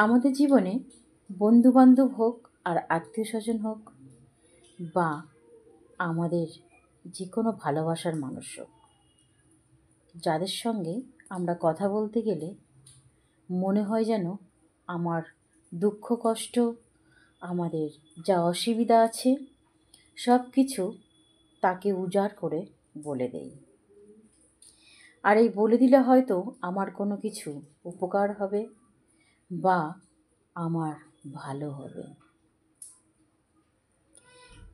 আমাদের জীবনে বন্ধুবান্ধব হোক আর আত্মীয় স্বজন হোক বা আমাদের যে কোনো ভালোবাসার মানুষ হোক, যাদের সঙ্গে আমরা কথা বলতে গেলে মনে হয় যেন আমার দুঃখ কষ্ট, আমাদের যা অসুবিধা আছে সব কিছু তাকে উজাড় করে বলে দেই। আর এই বলে দিলে হয়তো আমার কোনো কিছু উপকার হবে বা আমার ভালো হবে।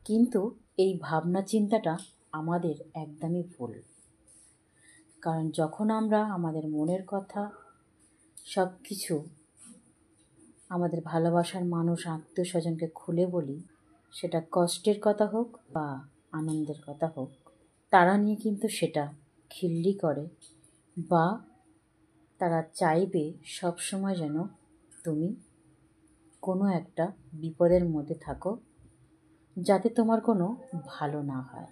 কিন্তু এই ভাবনা চিন্তাটা আমাদের একদমই ভুল। কারণ যখন আমরা আমাদের মনের কথা সব কিছু আমাদের ভালোবাসার মানুষ আত্মীয় স্বজনকে খুলে বলি, সেটা কষ্টের কথা হোক বা আনন্দের কথা হোক, তারা নিয়ে কিন্তু সেটা খিল্লি করে বা তারা চাইবে সবসময় যেন তুমি কোনো একটা বিপদের মধ্যে থাকো, যাতে তোমার কোনো ভালো না হয়।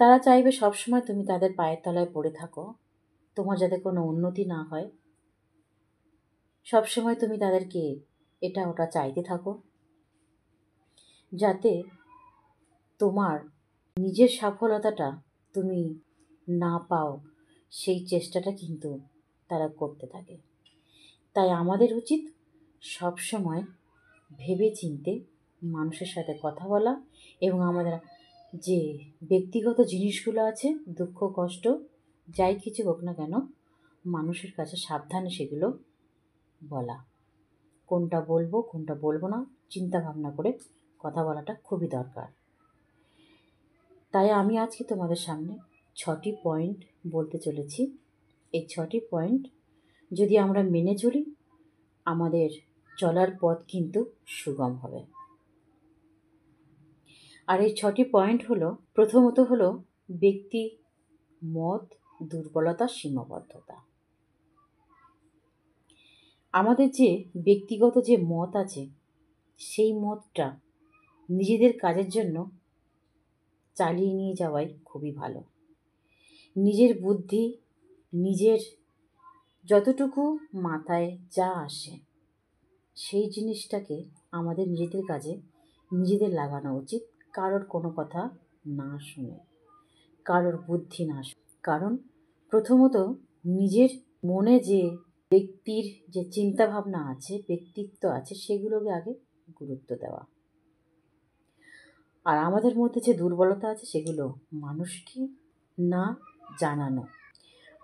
তারা চাইবে সবসময় তুমি তাদের পায়ের তলায় পড়ে থাকো, তোমার যাতে কোনো উন্নতি না হয়। সবসময় তুমি তাদেরকে এটা ওটা চাইতে থাকো, যাতে তোমার নিজের সফলতাটা তুমি না পাও, সেই চেষ্টাটা কিন্তু তারা করতে থাকে। তাই আমাদের উচিত সবসময় ভেবে চিন্তে মানুষের সাথে কথা বলা এবং আমাদের যে ব্যক্তিগত জিনিসগুলো আছে, দুঃখ কষ্ট যাই কিছু হোক না কেন, মানুষের কাছে সাবধানে সেগুলো বলা। কোনটা বলবো কোনটা বলবো না চিন্তা ভাবনা করে কথা বলাটা খুবই দরকার। তাই আমি আজকে তোমাদের সামনে 6টি পয়েন্ট বলতে চলেছি। এই 6টি পয়েন্ট যদি আমরা মেনে চলি, আমাদের চলার পথ কিন্তু সুগম হবে। আর এই 6টি পয়েন্ট হলো, প্রথমত হলো ব্যক্তি মত, দুর্বলতা, সীমাবদ্ধতা। আমাদের যে ব্যক্তিগত যে মত আছে, সেই মতটা নিজেদের কাজের জন্য চালিয়ে নিয়ে যাওয়াই খুবই ভালো। নিজের বুদ্ধি, নিজের যতটুকু মাথায় যা আসে সেই জিনিসটাকে আমাদের নিজেদের কাজে নিজেদের লাগানো উচিত, কারোর কোনো কথা না শুনে, কারোর বুদ্ধি না শুনে। কারণ প্রথমত নিজের মনে যে ব্যক্তির যে চিন্তাভাবনা আছে, ব্যক্তিত্ব আছে, সেগুলোকে আগে গুরুত্ব দেওয়া। আর আমাদের মধ্যে যে দুর্বলতা আছে সেগুলো মানুষকে না জানানো,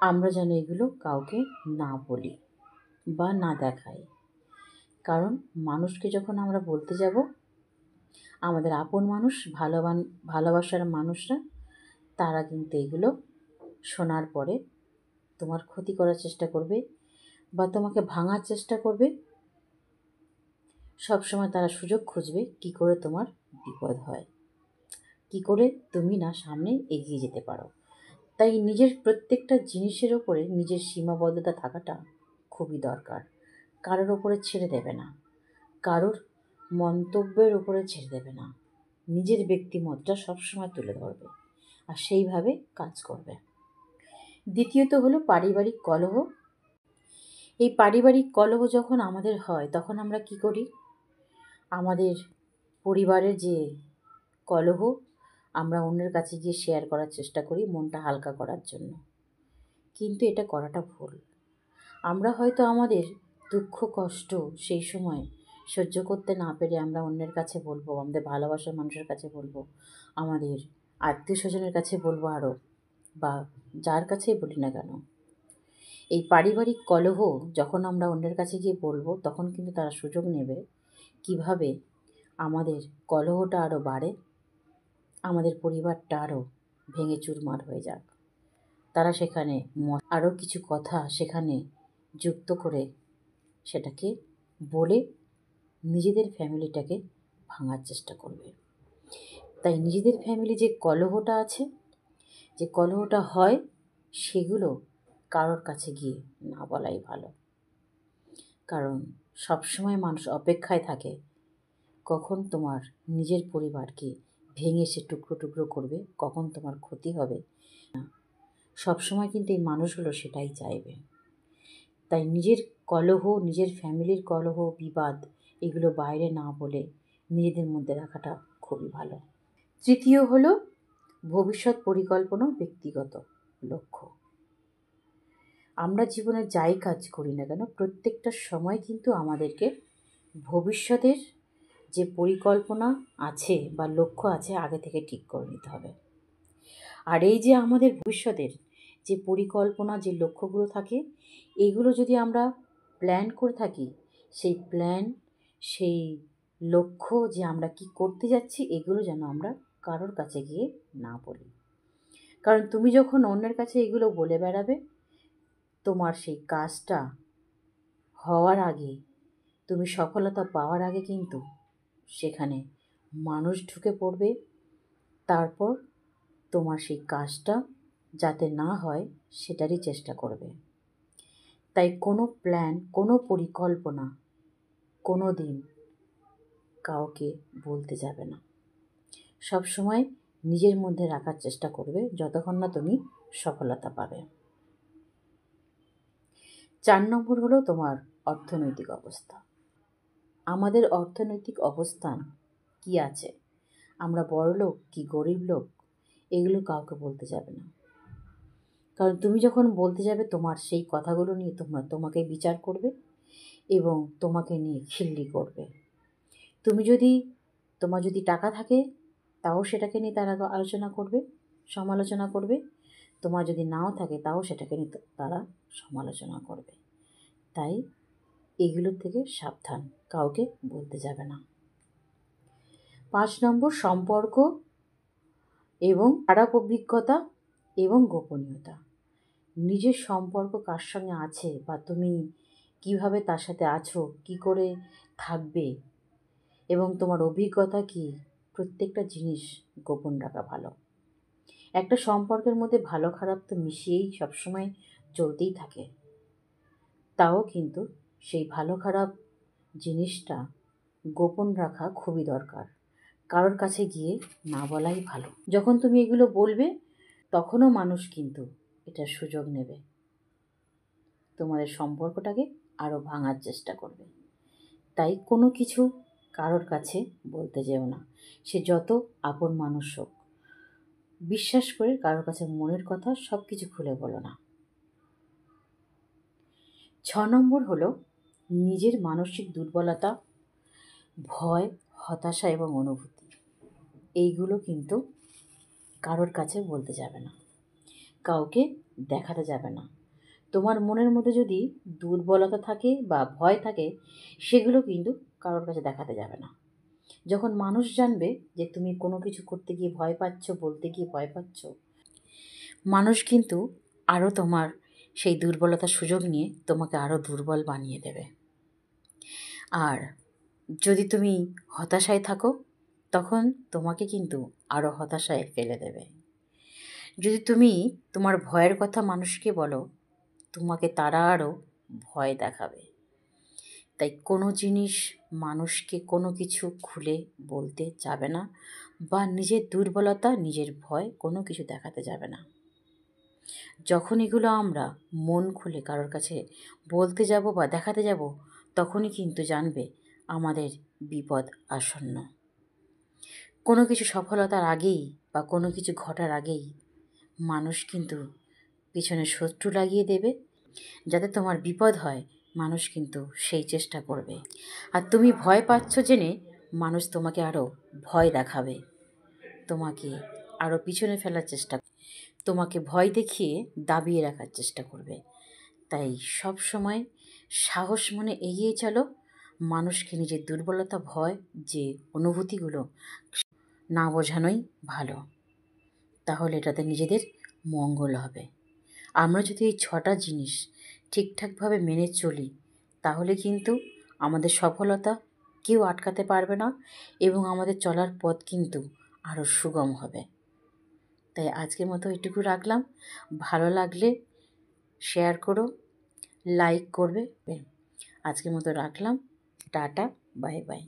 আমরা যেন এগুলো কাউকে না বলি বা না দেখাই। কারণ মানুষকে যখন আমরা বলতে যাব, আমাদের আপন মানুষ, ভালোবাসার মানুষরা, তারা কিন্তু এগুলো শোনার পরে তোমার ক্ষতি করার চেষ্টা করবে বা তোমাকে ভাঙার চেষ্টা করবে। সবসময় তারা সুযোগ খুঁজবে কি করে তোমার বিপদ হয়, কি করে তুমি না সামনে এগিয়ে যেতে পারো। তাই নিজের প্রত্যেকটা জিনিসের ওপরে নিজের সীমাবদ্ধতা থাকাটা খুবই দরকার। কারোর ওপরে ছেড়ে দেবে না, কারোর মন্তব্যের ওপরে ছেড়ে দেবে না, নিজের ব্যক্তিমতটা সবসময় তুলে ধরবে আর সেইভাবে কাজ করবে। দ্বিতীয়ত হলো পারিবারিক কলহ। এই পারিবারিক কলহ যখন আমাদের হয়, তখন আমরা কি করি, আমাদের পরিবারের যে কলহ আমরা অন্যের কাছে গিয়ে শেয়ার করার চেষ্টা করি মনটা হালকা করার জন্য। কিন্তু এটা করাটা ভুল। আমরা হয়তো আমাদের দুঃখ কষ্ট সেই সময় সহ্য করতে না পেরে আমরা অন্যের কাছে বলবো, আমাদের ভালোবাসার মানুষের কাছে বলবো, আমাদের আত্মীয় স্বজনের কাছে বলবো, আরও বা যার কাছেই বলি না কেন। এই পারিবারিক কলহ যখন আমরা অন্যের কাছে গিয়ে বলবো, তখন কিন্তু তারা সুযোগ নেবে কিভাবে আমাদের কলহটা আরও বাড়ে, আমাদের পরিবারটা আরও ভেঙে চুরমার হয়ে যাক। তারা সেখানে আরও কিছু কথা সেখানে যুক্ত করে সেটাকে বলে নিজেদের ফ্যামিলিটাকে ভাঙার চেষ্টা করবে। তাই নিজেদের ফ্যামিলি যে কলহটা আছে, যে কলহটা হয়, সেগুলো কারোর কাছে গিয়ে না বলাই ভালো। কারণ সবসময় মানুষ অপেক্ষায় থাকে কখন তোমার নিজের পরিবারকে ভেঙে সে টুকরো টুকরো করবে, কখন তোমার ক্ষতি হবে। সবসময় কিন্তু এই মানুষগুলো সেটাই চাইবে। তাই নিজের কলহ, নিজের ফ্যামিলির কলহ, বিবাদ এগুলো বাইরে না বলে নিজেদের মধ্যে রাখাটা খুবই ভালো। তৃতীয় হলো ভবিষ্যৎ পরিকল্পনা, ব্যক্তিগত লক্ষ্য। আমরা জীবনে যাই কাজ করি না কেন প্রত্যেকটা সময় কিন্তু আমাদেরকে ভবিষ্যতের যে পরিকল্পনা আছে বা লক্ষ্য আছে আগে থেকে ঠিক করে নিতে হবে। আর এই যে আমাদের ভবিষ্যতের যে পরিকল্পনা, যে লক্ষ্যগুলো থাকে, এগুলো যদি আমরা প্ল্যান করে থাকি, সেই প্ল্যান, সেই লক্ষ্য যে আমরা কি করতে যাচ্ছি, এগুলো যেন আমরা কারোর কাছে গিয়ে না বলি। কারণ তুমি যখন অন্যের কাছে এগুলো বলে বেড়াবে, তোমার সেই কাজটা হওয়ার আগে, তুমি সফলতা পাওয়ার আগে কিন্তু সেখানে মানুষ ঢুকে পড়বে। তারপর তোমার সেই কাজটা যাতে না হয় সেটারই চেষ্টা করবে। তাই কোনো প্ল্যান, কোনো পরিকল্পনা কোনো দিন কাউকে বলতে যাবে না। সবসময় নিজের মধ্যে রাখার চেষ্টা করবে যতক্ষণ না তুমি সফলতা পাবে। 4 নম্বর হলো তোমার অর্থনৈতিক অবস্থা। আমাদের অর্থনৈতিক অবস্থান কি আছে, আমরা বড়লোক কি গরিব লোক, এগুলো কাউকে বলতে যাবে না। কারণ তুমি যখন বলতে যাবে, তোমার সেই কথাগুলো নিয়ে তোমাকে বিচার করবে এবং তোমাকে নিয়ে খিল্লি করবে। তোমার যদি টাকা থাকে তাও সেটাকে নিয়ে তারা আলোচনা করবে, সমালোচনা করবে। তোমার যদি নাও থাকে তাও সেটাকে নিয়ে তারা সমালোচনা করবে। তাই এগুলোর থেকে সাবধান, কাউকে বলতে যাবে না। 5 নম্বর সম্পর্ক এবং খারাপ অভিজ্ঞতা এবং গোপনীয়তা। নিজের সম্পর্ক কার সঙ্গে আছে বা তুমি কিভাবে তার সাথে আছো, কি করে থাকবে এবং তোমার অভিজ্ঞতা কি, প্রত্যেকটা জিনিস গোপন রাখা ভালো। একটা সম্পর্কের মধ্যে ভালো খারাপ তো মিশিয়েই সবসময় চলতেই থাকে। তাও কিন্তু সেই ভালো খারাপ জিনিসটা গোপন রাখা খুবই দরকার। কারোর কাছে গিয়ে না বলাই ভালো। যখন তুমি এগুলো বলবে তখনও মানুষ কিন্তু এটার সুযোগ নেবে, তোমাদের সম্পর্কটাকে আরও ভাঙার চেষ্টা করবে। তাই কোনো কিছু কারোর কাছে বলতে যেও না, সে যত আপন মানুষ হোক। বিশ্বাস করে কারোর কাছে মনের কথা সব কিছু খুলে বলো না। 6 নম্বর হলো নিজের মানসিক দুর্বলতা, ভয়, হতাশা এবং অনুভূতি। এইগুলো কিন্তু কারোর কাছে বলতে যাবে না, কাউকে দেখাতে যাবে না। তোমার মনের মধ্যে যদি দুর্বলতা থাকে বা ভয় থাকে, সেগুলো কিন্তু কারোর কাছে দেখাতে যাবে না। যখন মানুষ জানবে যে তুমি কোনো কিছু করতে গিয়ে ভয় পাচ্ছ, বলতে গিয়ে ভয় পাচ্ছ, মানুষ কিন্তু আরও তোমার সেই দুর্বলতার সুযোগ নিয়ে তোমাকে আরও দুর্বল বানিয়ে দেবে। আর যদি তুমি হতাশায় থাকো, তখন তোমাকে কিন্তু আরও হতাশায় ফেলে দেবে। যদি তুমি তোমার ভয়ের কথা মানুষকে বলো, তোমাকে তারা আরও ভয় দেখাবে। তাই কোনো জিনিস মানুষকে কোনো কিছু খুলে বলতে যাবে না, বা নিজের দুর্বলতা, নিজের ভয় কোনো কিছু দেখাতে যাবে না। যখন এগুলো আমরা মন খুলে কারোর কাছে বলতে যাব বা দেখাতে যাব, তখনই কিন্তু জানবে আমাদের বিপদ আসন্ন। কোনো কিছু সফলতার আগেই বা কোনো কিছু ঘটার আগেই মানুষ কিন্তু পিছনে শত্রু লাগিয়ে দেবে, যাতে তোমার বিপদ হয়। মানুষ কিন্তু সেই চেষ্টা করবে। আর তুমি ভয় পাচ্ছ জেনে মানুষ তোমাকে আরও ভয় দেখাবে, তোমাকে আরও পিছনে ফেলার চেষ্টা, তোমাকে ভয় দেখিয়ে দাবিয়ে রাখার চেষ্টা করবে। তাই সব সময় সাহস মনে এগিয়ে চলো। মানুষকে নিজের দুর্বলতা, ভয়, যে অনুভূতিগুলো না বোঝানোই ভালো, তাহলে এটাতে নিজেদের মঙ্গল হবে। আমরা যদি এই 6টা জিনিস ঠিকঠাকভাবে মেনে চলি, তাহলে কিন্তু আমাদের সফলতা কেউ আটকাতে পারবে না এবং আমাদের চলার পথ কিন্তু আরও সুগম হবে। তাই আজকের মতো এটুকু রাখলাম। ভালো লাগলে শেয়ার করো, লাইক করবে। আজকের মতো রাখলাম। Tata, bye bye.